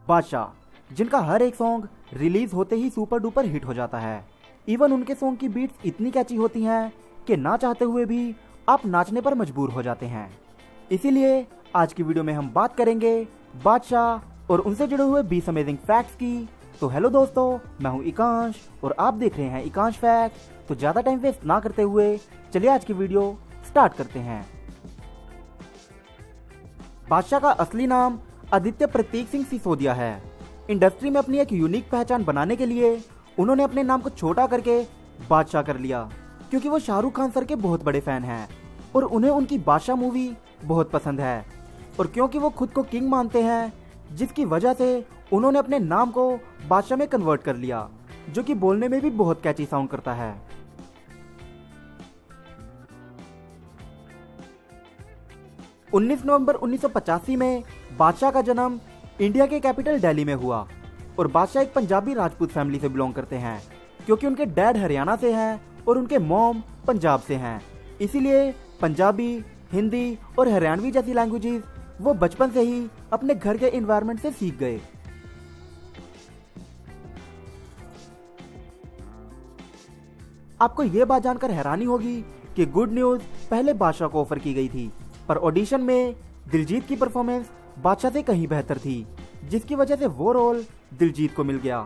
बादशाह, जिनका हर एक सॉन्ग रिलीज होते ही सुपर डुपर हिट हो जाता है। इवन उनके सॉन्ग की बीट्स इतनी कैची होती हैं कि ना चाहते हुए भी आप नाचने पर मजबूर हो जाते हैं। इसीलिए आज की वीडियो में हम बात करेंगे बादशाह और उनसे जुड़े हुए 20 अमेजिंग फैक्ट्स की। तो हेलो दोस्तों, मैं हूं इकांश और आप देख रहे हैं इकांश फैक्ट्स। तो ज्यादा टाइम वेस्ट ना करते हुए चलिए आज की वीडियो स्टार्ट करते हैं। बादशाह का असली नाम आदित्य प्रतीक सिंह सिसोदिया है। इंडस्ट्री में अपनी एक यूनिक पहचान बनाने के लिए उन्होंने अपने नाम को छोटा करके बादशाह कर लिया, क्योंकि वो शाहरुख खान सर के बहुत बड़े फैन हैं और उन्हें उनकी बादशाह मूवी बहुत पसंद है। और क्योंकि वो खुद को किंग मानते हैं, जिसकी वजह से उन्होंने अपने नाम को बादशाह में कन्वर्ट कर लिया, जो कि बोलने में भी बहुत कैची साउंड करता है। नवंबर 1985 में बादशाह का जन्म इंडिया के कैपिटल दिल्ली में हुआ और बादशाह एक पंजाबी राजपूत फैमिली से बिलोंग करते हैं, क्योंकि उनके डैड हरियाणा से हैं और उनके मॉम पंजाब से हैं। इसीलिए पंजाबी, हिंदी और हरियाणवी जैसी लैंग्वेजेस वो बचपन से ही अपने घर के एनवायरनमेंट से सीख गए। आपको ये बात जानकर हैरानी होगी कि गुड न्यूज पहले बादशाह को ऑफर की गई थी, पर ऑडिशन में दिलजीत की परफॉर्मेंस बादशाह से कहीं बेहतर थी, जिसकी वजह से वो रोल दिलजीत को मिल गया।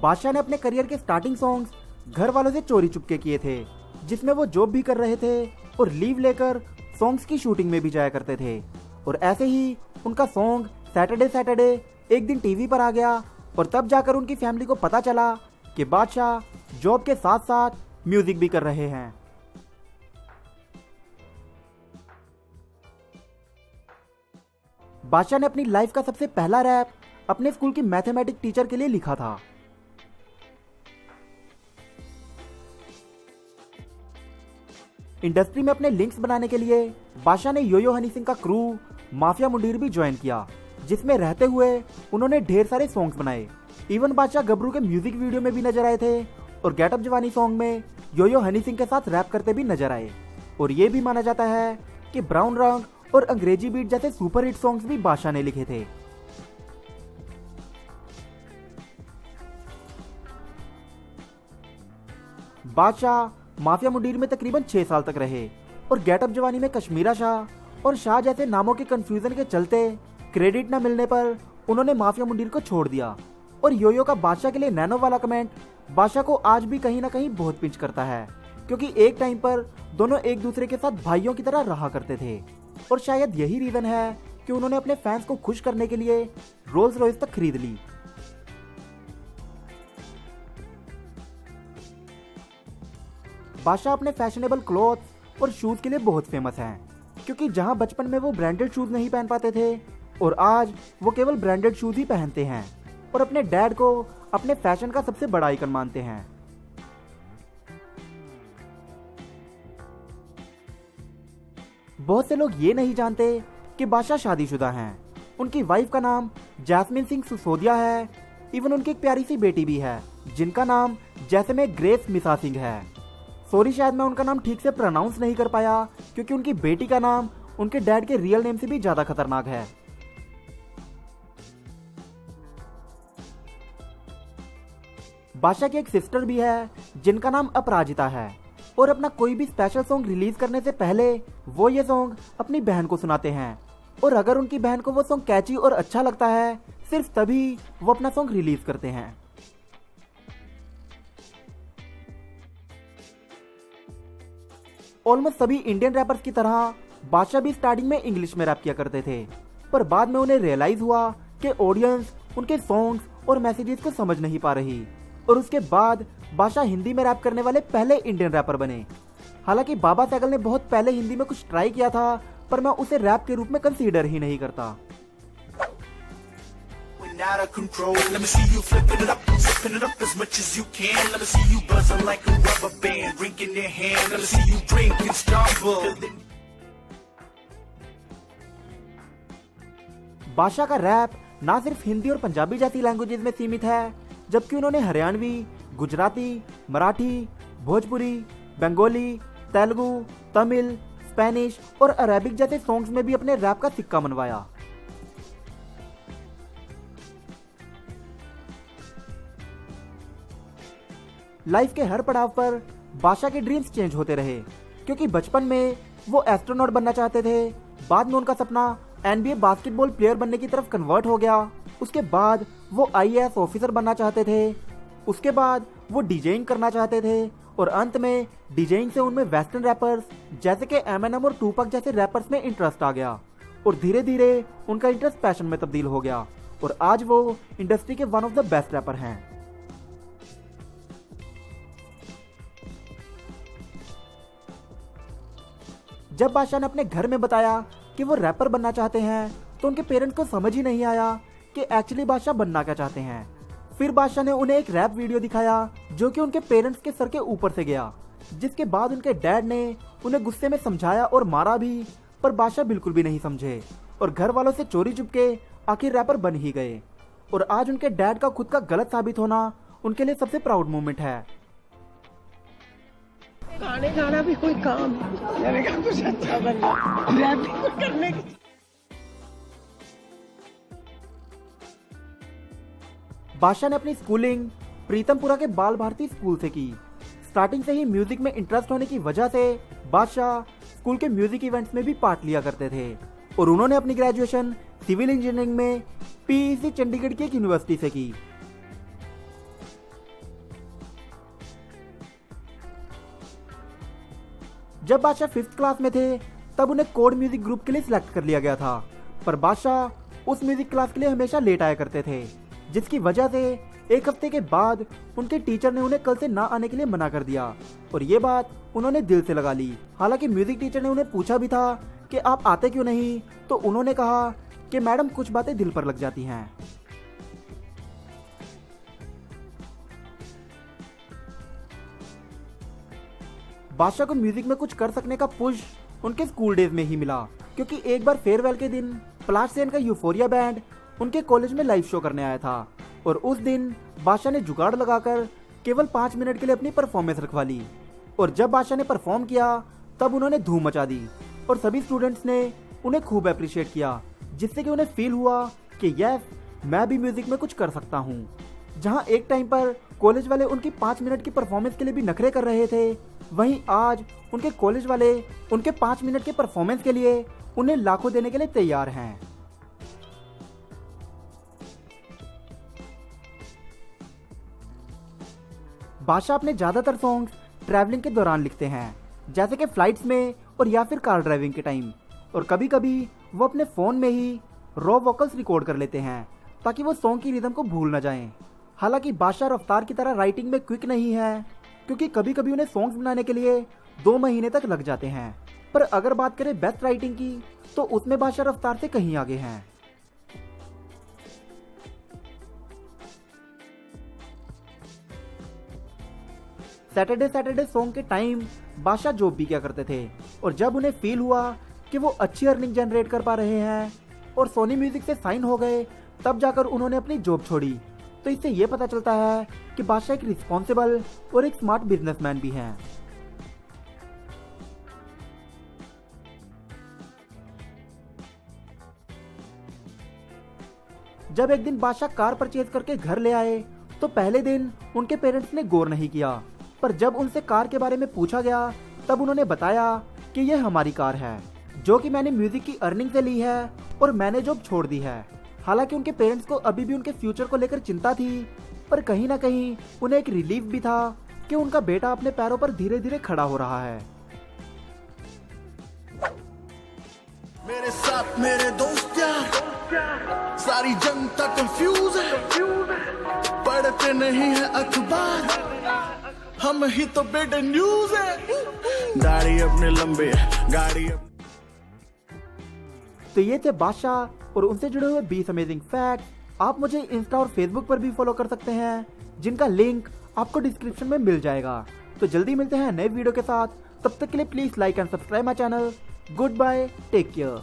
बादशाह ने अपने करियर के स्टार्टिंग सॉन्ग्स घर वालों से चोरी चुपके किए थे, जिसमें वो जॉब भी कर रहे थे और लीव लेकर सॉन्ग्स की शूटिंग में भी जाया करते थे। और ऐसे ही उनका सॉन्ग सैटरडे सैटरडे एक दिन टीवी पर आ गया और तब जाकर उनकी फैमिली को पता चला कि बादशाह जॉब के साथ साथ म्यूजिक भी कर रहे हैं। बादशाह ने अपनी लाइफ का सबसे पहला रैप अपने स्कूल की मैथमेटिक्स टीचर के लिए लिखा था। इंडस्ट्री में अपने लिंक्स बनाने के लिए बादशाह ने योयो हनी सिंह का क्रू माफिया मुंडीर भी ज्वाइन किया, जिसमें रहते हुए उन्होंने ढेर सारे सॉन्ग्स बनाए। इवन बादशाह गबरू के म्यूजिक वीडियो में भी नजर आए थे और गेट अप जवानी सॉन्ग में योयो हनी सिंह के साथ रैप करते भी नजर आए। और ये भी माना जाता है कि ब्राउन रंग और अंग्रेजी बीट जैसे सुपर हिट सॉन्ग्स भी बादशाह ने लिखे थे। बादशाह माफिया मुंडीर में तकरीबन 6 साल तक रहे और गेट अप जवानी में कश्मीरा शाह और शाह जैसे नामों के कंफ्यूजन के चलते क्रेडिट न मिलने पर उन्होंने माफिया मुंडीर को छोड़ दिया। और योयो का बादशाह के लिए नैनो वाला कमेंट बादशाह को आज भी कहीं ना कहीं बहुत पिंच करता है, क्योंकि एक टाइम पर दोनों एक दूसरे के साथ भाइयों की तरह रहा करते थे। और शायद यही रीजन है कि उन्होंने अपने फैंस को खुश करने के लिए रोल्स रॉयस तक खरीद ली। बादशाह अपने फैशनेबल क्लॉथ और शूज के लिए बहुत फेमस हैं, क्योंकि जहां बचपन में वो ब्रांडेड शूज नहीं पहन पाते थे और आज वो केवल ब्रांडेड शूज ही पहनते हैं और अपने डैड को अपने फैशन का सबसे बड़ा आइकन मानते हैं। बहुत से लोग ये नहीं जानते कि बादशाह शादीशुदा हैं। उनकी वाइफ का नाम जैस्मिन सिंह सिसोदिया है। इवन उनकी एक प्यारी सी बेटी भी है, जिनका नाम जैसे में ग्रेस मिसा सिंह है। सॉरी, शायद मैं उनका नाम ठीक से प्रोनाउंस नहीं कर पाया, क्योंकि उनकी बेटी का नाम उनके डैड के रियल नेम से भी ज्यादा खतरनाक है। बादशाह की एक सिस्टर भी है, जिनका नाम अपराजिता है और अपना कोई भी स्पेशल सॉन्ग रिलीज करने से पहले वो ये सॉन्ग अपनी बहन को सुनाते हैं। और अगर उनकी बहन को वो सॉन्ग कैची और अच्छा लगता है, सिर्फ तभी वो अपना सॉन्ग रिलीज करते हैं। ऑलमोस्ट सभी इंडियन रैपर्स की तरह बादशाह भी स्टार्टिंग में इंग्लिश में रैप किया करते थे, पर बाद में उन्हें रियलाइज हुआ कि ऑडियंस उनके सॉन्ग्स और मैसेजेस को समझ नहीं पा रही, और उसके बाद बादशाह हिंदी में रैप करने वाले पहले इंडियन रैपर बने। हालांकि बाबा सैगल ने बहुत पहले हिंदी में कुछ ट्राई किया था, पर मैं उसे रैप के रूप में कंसीडर ही नहीं करता। Out of control. Let me see you flipping it up as much as you can. Let me see you buzzing like a rubber band, drink in your hand. Let me see you drink and stumble. बादशाह का rap ना सिर्फ हिंदी और पंजाबी जैसी languages में सीमित है, जबकि उन्होंने हरियाणवी, गुजराती, मराठी, भोजपुरी, बंगाली, तेलुगु, तमिल, स्पेनिश और अरेबिक जैसे सॉन्ग्स में भी अपने रैप का सिक्का मनवाया। लाइफ के हर पड़ाव पर बादशाह के ड्रीम्स चेंज होते रहे, क्योंकि बचपन में वो एस्ट्रोनॉट बनना चाहते थे, बाद में उनका सपना NBA बास्केटबॉल प्लेयर बनने की तरफ कन्वर्ट हो गया। उसके बाद वो IAS ऑफिसर बनना चाहते थे, उसके बाद वो डीजेइंग करना चाहते थे और अंत में डीजेइंग से उनमें वेस्टर्न रैपर्स जैसे कि Eminem और टूपक जैसे रैपर्स में इंटरेस्ट आ गया और धीरे धीरे उनका इंटरेस्ट पैशन में तब्दील हो गया और आज वो इंडस्ट्री के one of the best rapper हैं। जब बादशाह ने अपने घर में बताया कि वो रैपर बनना चाहते हैं तो उनके पेरेंट्स को समझ ही नहीं आया कि एक्चुअली बादशाह बनना क्या चाहते हैं। फिर बादशाह ने उन्हें एक रैप वीडियो दिखाया जो कि उनके पेरेंट्स के सर के ऊपर से गया, जिसके बाद उनके डैड ने उन्हें गुस्से में समझाया और मारा भी, पर बादशाह बिल्कुल भी नहीं समझे और घर वालों से चोरी चुपके आखिर रैपर बन ही गए। और आज उनके डैड का खुद का गलत साबित होना उनके लिए सबसे प्राउड मोमेंट है। गाने गाना भी कोई काम है, मैंने कहा कुछ अच्छा बनना, रैपिंग करने की। बादशाह ने अपनी स्कूलिंग प्रीतमपुरा के बाल भारती स्कूल से की। स्टार्टिंग से ही म्यूजिक में इंटरेस्ट होने की वजह से बादशाह स्कूल के म्यूजिक इवेंट्स में भी पार्ट लिया करते थे और उन्होंने अपनी ग्रेजुएशन सिविल इंजीनियरिंग में PEC चंडीगढ़ की एक यूनिवर्सिटी से की। जब बादशाह 5th क्लास में थे तब उन्हें कोड म्यूजिक ग्रुप के लिए सिलेक्ट कर लिया गया था, पर बादशाह उस म्यूजिक क्लास के लिए हमेशा लेट आया करते थे, जिसकी वजह से एक हफ्ते के बाद उनके टीचर ने उन्हें कल से ना आने के लिए मना कर दिया और ये बात उन्होंने दिल से लगा ली। हालांकि म्यूजिक टीचर ने उन्हें पूछा भी था कि आप आते क्यों नहीं, तो उन्होंने कहा कि मैडम कुछ बातें दिल पर लग जाती हैं। बादशाह को म्यूजिक में कुछ कर सकने का पुश उनके स्कूल डेज में ही मिला, क्योंकि एक बार फेयरवेल के दिन प्लास सेन का यूफोरिया बैंड उनके कॉलेज में लाइव शो करने आया था और उस दिन बादशाह ने जुगाड़ लगाकर केवल 5 मिनट के लिए अपनी परफॉर्मेंस रखवा ली और जब बादशाह ने परफॉर्म किया तब उन्होंने धूम मचा दी और सभी स्टूडेंट्स ने उन्हें खूब अप्रिशिएट किया, जिससे कि उन्हें फील हुआ कि यस मैं भी म्यूजिक में कुछ कर सकता हूँ। जहाँ एक टाइम पर कॉलेज वाले उनकी 5 मिनट की परफॉर्मेंस के लिए भी नखरे कर रहे थे, वहीं आज उनके कॉलेज वाले उनके 5 मिनट के परफॉर्मेंस के लिए उन्हें लाखों देने के लिए तैयार हैं। बादशाह अपने ज्यादातर सॉन्ग्स ट्रैवलिंग के दौरान लिखते हैं, जैसे कि फ्लाइट्स में और या फिर कार ड्राइविंग के टाइम, और कभी कभी वो अपने फोन में ही रॉ वोकल्स रिकॉर्ड कर लेते हैं ताकि वो सॉन्ग की रिदम को भूल न जाएं। हालांकि बादशाह रफ्तार की तरह राइटिंग में क्विक नहीं है, क्योंकि कभी कभी उन्हें सॉन्ग्स बनाने के लिए 2 महीने तक लग जाते हैं, पर अगर बात करें बेस्ट राइटिंग की तो उसमें बादशाह रफ्तार से कहीं आगे हैं। सैटरडे सॉन्ग के टाइम बादशाह जॉब भी किया करते थे और जब उन्हें फील हुआ कि वो अच्छी अर्निंग जनरेट कर पा रहे हैं और सोनी म्यूजिक से साइन हो गए, तब जाकर उन्होंने अपनी जॉब छोड़ी। तो इससे ये पता चलता है कि बादशाह एक रिस्पॉन्सिबल और एक स्मार्ट बिजनेसमैन भी हैं। जब एक दिन बादशाह कार परचेज करके घर ले आए तो पहले दिन उनके पेरेंट्स ने गौर नहीं किया, पर जब उनसे कार के बारे में पूछा गया तब उन्होंने बताया कि यह हमारी कार है, जो कि मैंने म्यूजिक की अर्निंग से ली है और मैंने जॉब छोड़ दी है। हालांकि उनके पेरेंट्स को अभी भी उनके फ्यूचर को लेकर चिंता थी, पर कहीं ना कहीं उन्हें एक रिलीफ भी था कि उनका बेटा अपने पैरों पर धीरे धीरे खड़ा हो रहा है। मेरे साथ मेरे दोस्त यार, सारी जनता कंफ्यूज है, पढ़ते नहीं है अखबार, हम ही तो बेटे न्यूज है, दाढ़ी अपने लंबे गाड़ी। तो ये थे बादशाह और उनसे जुड़े हुए 20 अमेजिंग फैक्ट। आप मुझे इंस्टा और फेसबुक पर भी फॉलो कर सकते हैं, जिनका लिंक आपको डिस्क्रिप्शन में मिल जाएगा। तो जल्दी मिलते हैं नए वीडियो के साथ, तब तक के लिए please like and subscribe my channel. Goodbye, take care.